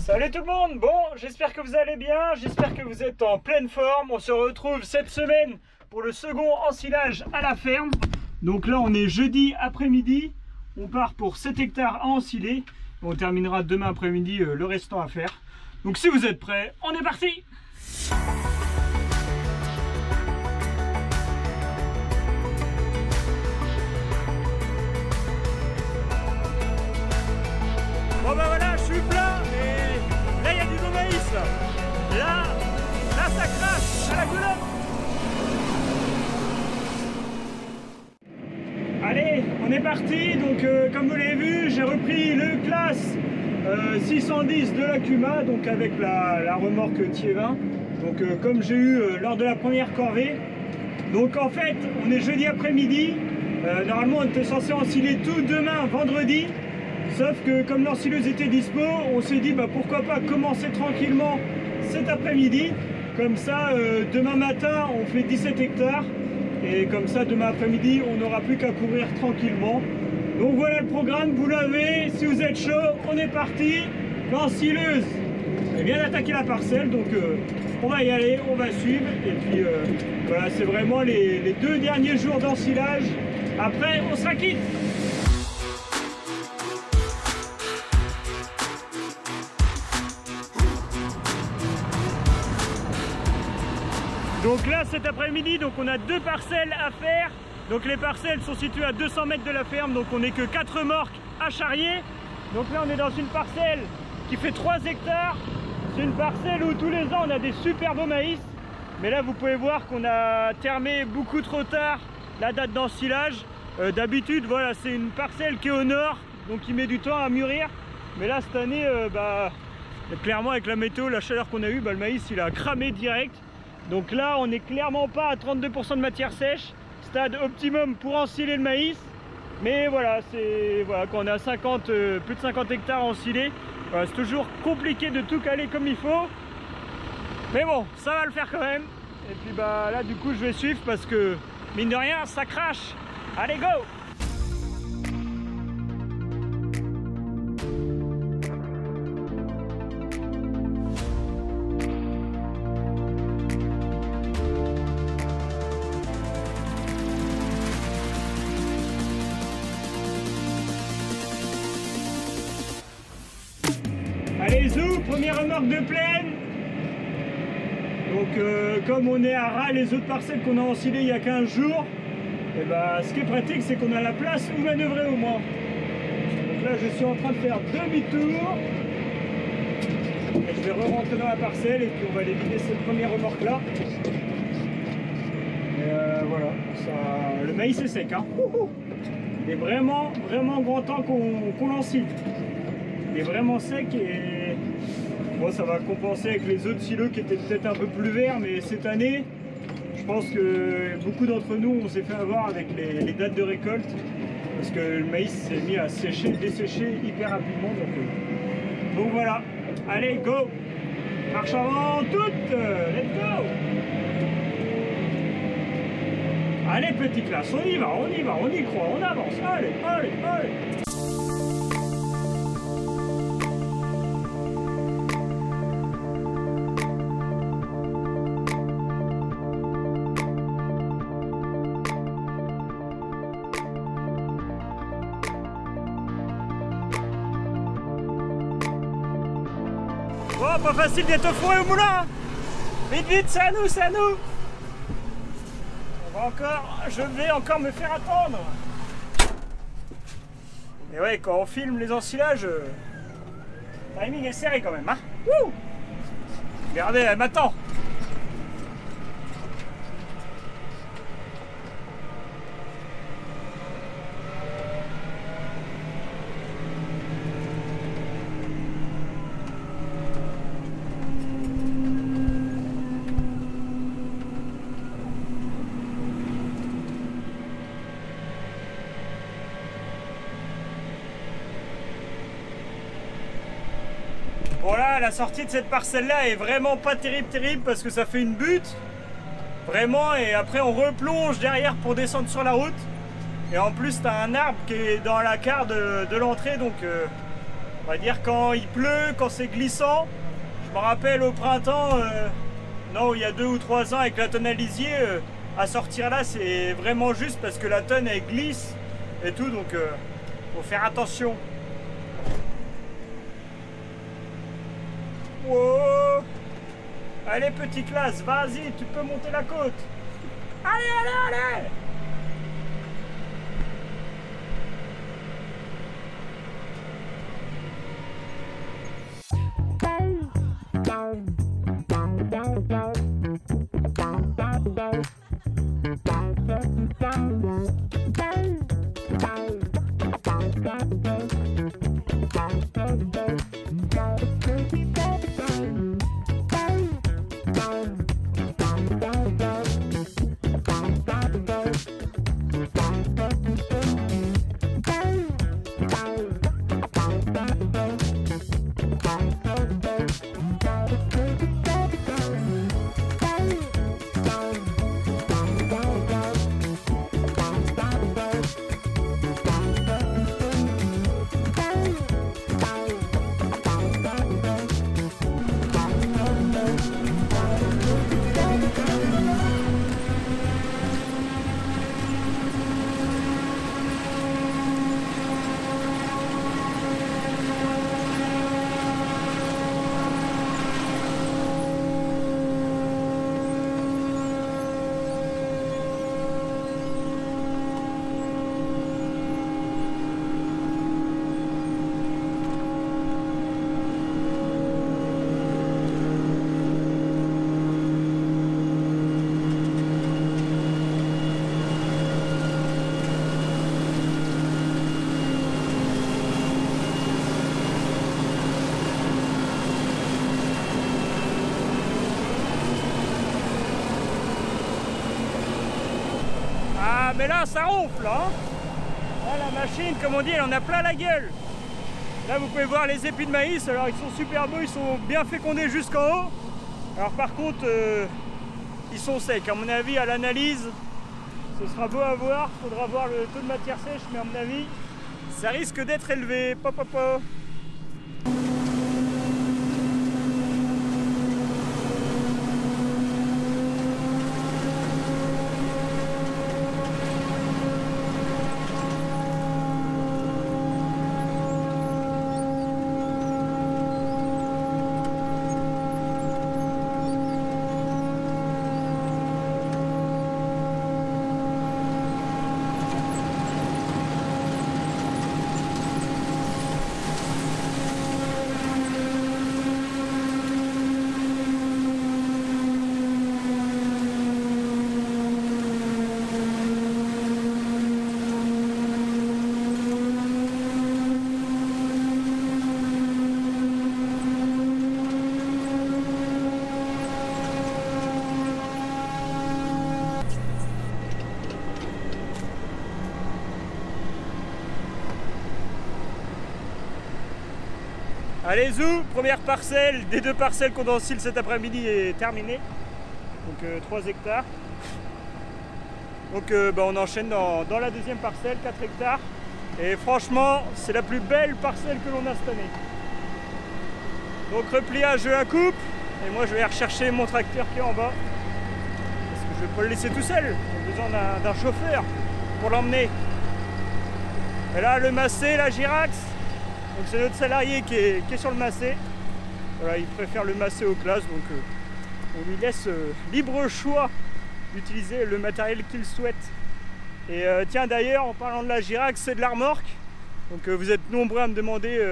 Salut tout le monde, bon j'espère que vous allez bien, j'espère que vous êtes en pleine forme. On se retrouve cette semaine pour le second ensilage à la ferme. Donc là on est jeudi après-midi, on part pour 7 hectares à ensiler. On terminera demain après-midi le restant à faire. Donc si vous êtes prêts, on est parti. Bon bah voilà, je suis plein et là il y a du beau maïs là. Là ça crache à la gueule. Allez, on est parti. Donc comme vous l'avez vu, j'ai repris le classe 610 de la Cuma, donc avec la remorque Thiévin. Donc comme j'ai eu lors de la première corvée. Donc en fait, on est jeudi après-midi. Normalement on était censé ensiler tout demain vendredi. Sauf que comme l'ensileuse était dispo, on s'est dit bah, pourquoi pas commencer tranquillement cet après-midi. Comme ça, demain matin, on fait 17 hectares. Et comme ça, demain après-midi, on n'aura plus qu'à courir tranquillement. Donc voilà le programme, vous l'avez. Si vous êtes chaud, on est parti. L'ensileuse vient d'attaquer la parcelle. Donc on va y aller, on va suivre. Et puis voilà, c'est vraiment les 2 derniers jours d'ensilage. Après, on sera quitte. Donc là cet après-midi, donc on a 2 parcelles à faire. Donc les parcelles sont situées à 200 mètres de la ferme, donc on n'est que 4 remorques à charrier. Donc là on est dans une parcelle qui fait 3 hectares. C'est une parcelle où tous les ans on a des super beaux maïs. Mais là vous pouvez voir qu'on a terminé beaucoup trop tard la date d'ensilage. D'habitude voilà, c'est une parcelle qui est au nord, donc qui met du temps à mûrir. Mais là cette année, clairement avec la météo, la chaleur qu'on a eue, le maïs il a cramé direct. Donc là, on n'est clairement pas à 32% de matière sèche, stade optimum pour ensiler le maïs. Mais voilà, quand on a plus de 50 hectares ensilés, c'est toujours compliqué de tout caler comme il faut. Mais bon, ça va le faire quand même. Et puis là, du coup, je vais suivre parce que, mine de rien, ça crache. Allez, go! Allez zou, première remorque de plaine. Donc comme on est à ras les autres parcelles qu'on a ensilées il y a 15 jours, et ce qui est pratique c'est qu'on a la place où manœuvrer au moins. Donc là je suis en train de faire demi-tour. Je vais re-rentrer dans la parcelle et puis on va aller vider cette première remorque là. Et voilà, le maïs est sec. Hein. Il est vraiment grand temps qu'on l'ensile. Il est vraiment sec et bon, ça va compenser avec les autres silos qui étaient peut-être un peu plus verts, mais cette année je pense que beaucoup d'entre nous on s'est fait avoir avec les dates de récolte parce que le maïs s'est mis à dessécher hyper rapidement, donc voilà, allez go, marche avant toute, let's go. Allez petit classe, on y va, on y croit, on avance, allez. Bon, pas facile d'être au four et au moulin. Vite, c'est à nous. Je vais encore me faire attendre. Mais ouais, quand on filme les ensilages, le timing est serré quand même. Hein. Wouh! Regardez, elle m'attend. Voilà, la sortie de cette parcelle-là est vraiment pas terrible parce que ça fait une butte. Vraiment, et après on replonge derrière pour descendre sur la route. Et en plus, tu as un arbre qui est dans la quart de l'entrée, donc On va dire quand il pleut, quand c'est glissant. Je me rappelle au printemps, non, il y a 2 ou 3 ans avec la tonne à lisier, à sortir là c'est vraiment juste parce que la tonne elle glisse et tout, donc faut faire attention. Wow. Allez petit classe, vas-y, tu peux monter la côte. Allez, allez, allez. Ah mais là ça ronfle hein. Là la machine comme on dit elle en a plein la gueule. Là vous pouvez voir les épis de maïs, alors ils sont super beaux, ils sont bien fécondés jusqu'en haut. Alors par contre ils sont secs, à mon avis à l'analyse ce sera beau à voir, faudra voir le taux de matière sèche, mais à mon avis ça risque d'être élevé. Pop. Allez zou, première parcelle des 2 parcelles qu'on encile cet après-midi est terminée. Donc 3 hectares. Donc on enchaîne dans la deuxième parcelle, 4 hectares. Et franchement, c'est la plus belle parcelle que l'on a cette année. Donc repliage à coupe. Et moi je vais aller rechercher mon tracteur qui est en bas. Parce que je ne vais pas le laisser tout seul. J'ai besoin d'un chauffeur pour l'emmener. Et là le Massé, la Girax. Donc c'est notre salarié qui est sur le Massé. Voilà, il préfère le Massé aux classes, donc on lui laisse libre choix d'utiliser le matériel qu'il souhaite. Et tiens d'ailleurs, en parlant de la Girax, c'est de la remorque. Donc vous êtes nombreux à me demander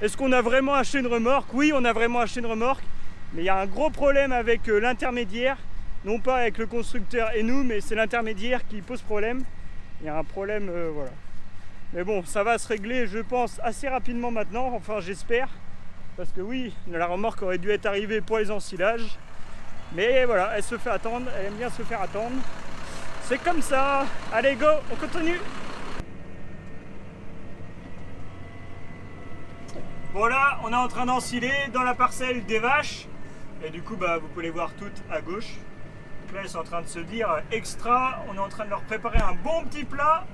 est-ce qu'on a vraiment acheté une remorque? Oui, on a vraiment acheté une remorque, mais il y a un gros problème avec l'intermédiaire, non pas avec le constructeur et nous, mais c'est l'intermédiaire qui pose problème. Il y a un problème, voilà. Mais bon, ça va se régler, je pense, assez rapidement maintenant, enfin j'espère. Parce que oui, la remorque aurait dû être arrivée pour les ensilages. Mais voilà, elle se fait attendre, elle aime bien se faire attendre. C'est comme ça. Allez go, on continue. Bon là, on est en train d'ensiler dans la parcelle des vaches. Et du coup, vous pouvez les voir toutes à gauche. Donc là, elles sont en train de se dire extra. On est en train de leur préparer un bon petit plat.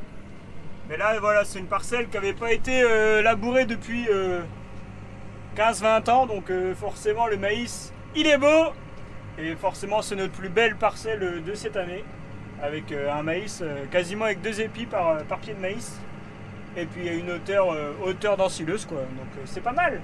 Mais là, voilà, c'est une parcelle qui n'avait pas été labourée depuis 15-20 ans, donc forcément le maïs il est beau, et forcément c'est notre plus belle parcelle de cette année, avec un maïs quasiment avec 2 épis par pied de maïs, et puis une hauteur d'ensileuse quoi, donc c'est pas mal.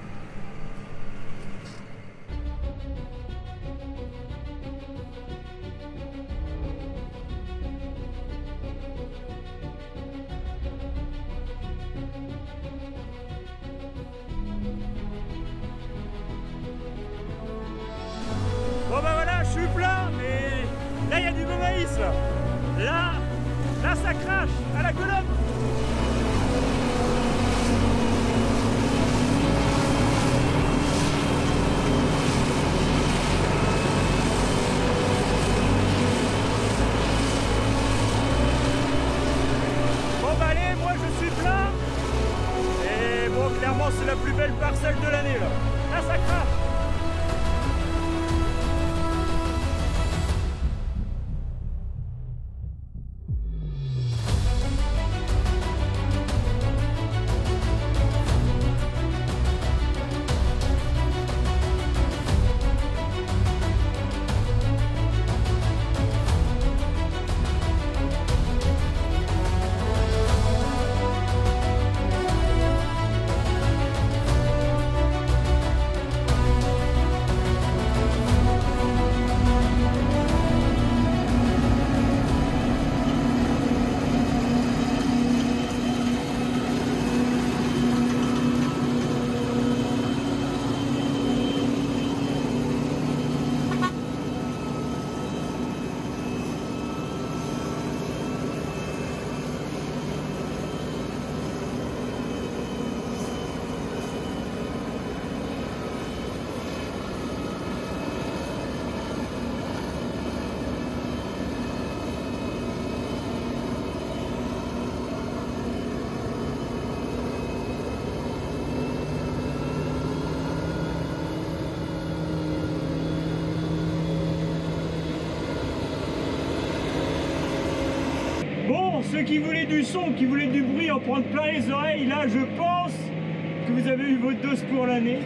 Bon bah voilà, je suis plein, mais là il y a du beau maïs là. Là ça crache à la colonne. Bon bah allez, moi je suis plein. Et bon, clairement c'est la plus belle parcelle de l'année là. Là ça crache. Bon, ceux qui voulaient du son, qui voulaient du bruit, en prendre plein les oreilles, là je pense que vous avez eu votre dose pour l'année.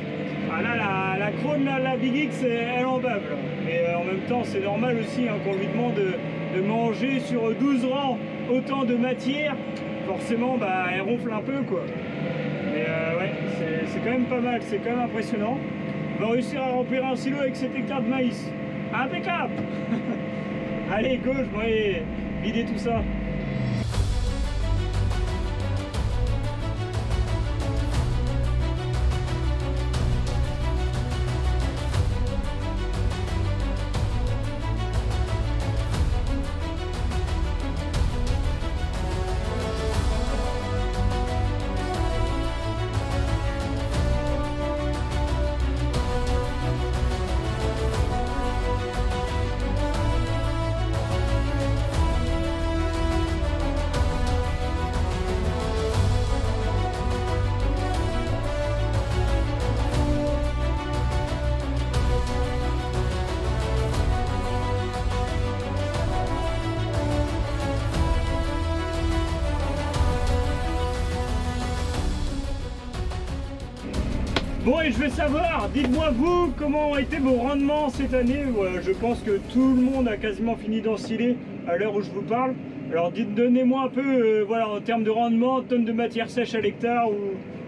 Ah là, la Krone, la Big X, elle en bave là. Mais en même temps, c'est normal aussi hein, qu'on lui demande de manger sur 12 rangs autant de matière. Forcément, bah, elle ronfle un peu quoi. Mais ouais, c'est quand même pas mal, c'est quand même impressionnant. On va réussir à remplir un silo avec 7 hectares de maïs. Impeccable. Allez, go, je vais aller vider tout ça. Bon, et je veux savoir, dites-moi vous, comment ont été vos rendements cette année? Je pense que tout le monde a quasiment fini d'ensiler à l'heure où je vous parle. Alors donnez-moi un peu, voilà, en termes de rendement, tonnes de matière sèche à l'hectare, ou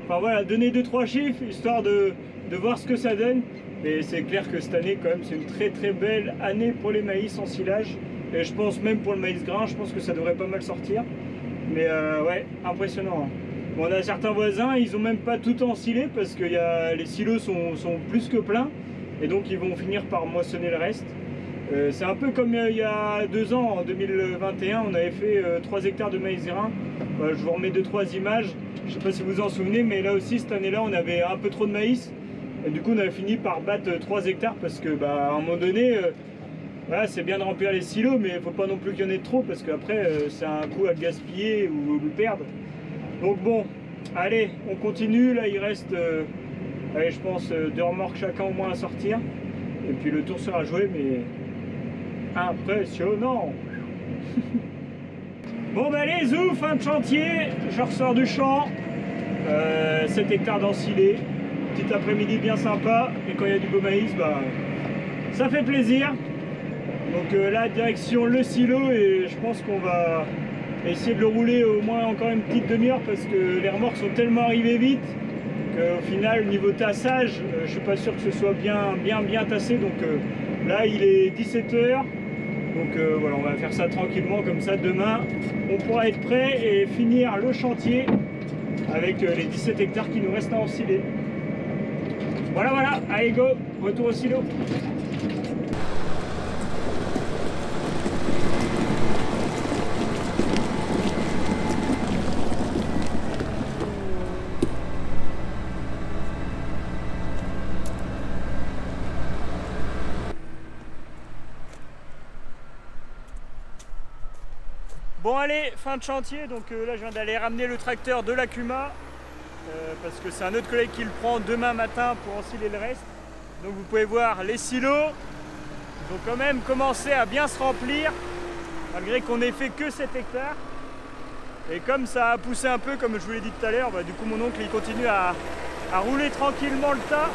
enfin voilà, donnez 2-3 chiffres, histoire de voir ce que ça donne. Et c'est clair que cette année, quand même, c'est une très belle année pour les maïs en silage. Et je pense même pour le maïs grain, je pense que ça devrait pas mal sortir. Mais ouais, impressionnant. Hein. Bon, on a certains voisins, ils ont même pas tout ensilé parce que les silos sont plus que pleins. Et donc ils vont finir par moissonner le reste. C'est un peu comme il y a 2 ans, en 2021, on avait fait 3 hectares de maïs grain. Je vous remets 2-3 images, je sais pas si vous en souvenez, mais là aussi cette année-là on avait un peu trop de maïs. Et du coup on avait fini par battre 3 hectares parce que à un moment donné, voilà, c'est bien de remplir les silos, mais il faut pas non plus qu'il y en ait trop parce qu'après c'est un coup à gaspiller ou le perdre. Donc bon, allez, on continue, là il reste, allez, je pense 2 remorques chacun au moins à sortir. Et puis le tour sera joué, mais impressionnant. Bon bah allez, zou, fin de chantier, je ressors du champ, 7 hectares d'ensilé. petit après-midi bien sympa. Et quand il y a du beau maïs, bah, ça fait plaisir. Donc là, direction le silo, et je pense qu'on va essayer de le rouler au moins encore une petite demi-heure parce que les remorques sont tellement arrivées vite qu'au final, niveau tassage, je suis pas sûr que ce soit bien tassé. Donc là, il est 17 h. Donc voilà, on va faire ça tranquillement, comme ça demain, on pourra être prêt et finir le chantier avec les 17 hectares qui nous restent à ensiler. Voilà, allez go, retour au silo. Bon allez, fin de chantier, donc là je viens d'aller ramener le tracteur de l'Akuma parce que c'est un autre collègue qui le prend demain matin pour ensiler le reste. Donc vous pouvez voir les silos, ils ont quand même commencé à bien se remplir malgré qu'on ait fait que 7 hectares. Et comme ça a poussé un peu, comme je vous l'ai dit tout à l'heure, bah, du coup mon oncle il continue à rouler tranquillement le tas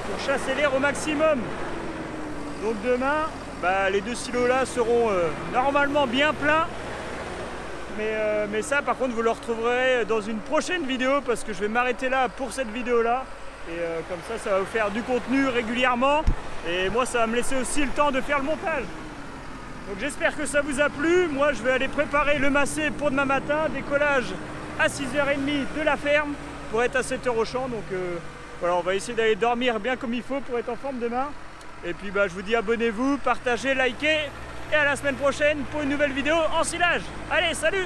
pour chasser l'air au maximum. Donc demain, bah, les deux silos là seront normalement bien pleins. Mais ça par contre vous le retrouverez dans une prochaine vidéo parce que je vais m'arrêter là pour cette vidéo là. Et comme ça va vous faire du contenu régulièrement. Et moi ça va me laisser aussi le temps de faire le montage. Donc j'espère que ça vous a plu. Moi je vais aller préparer le massé pour demain matin. Décollage à 6h30 de la ferme pour être à 7 h au champ. Donc voilà, on va essayer d'aller dormir bien comme il faut pour être en forme demain. Et puis bah, je vous dis abonnez-vous, partagez, likez. Et à la semaine prochaine pour une nouvelle vidéo en silage. Allez, salut!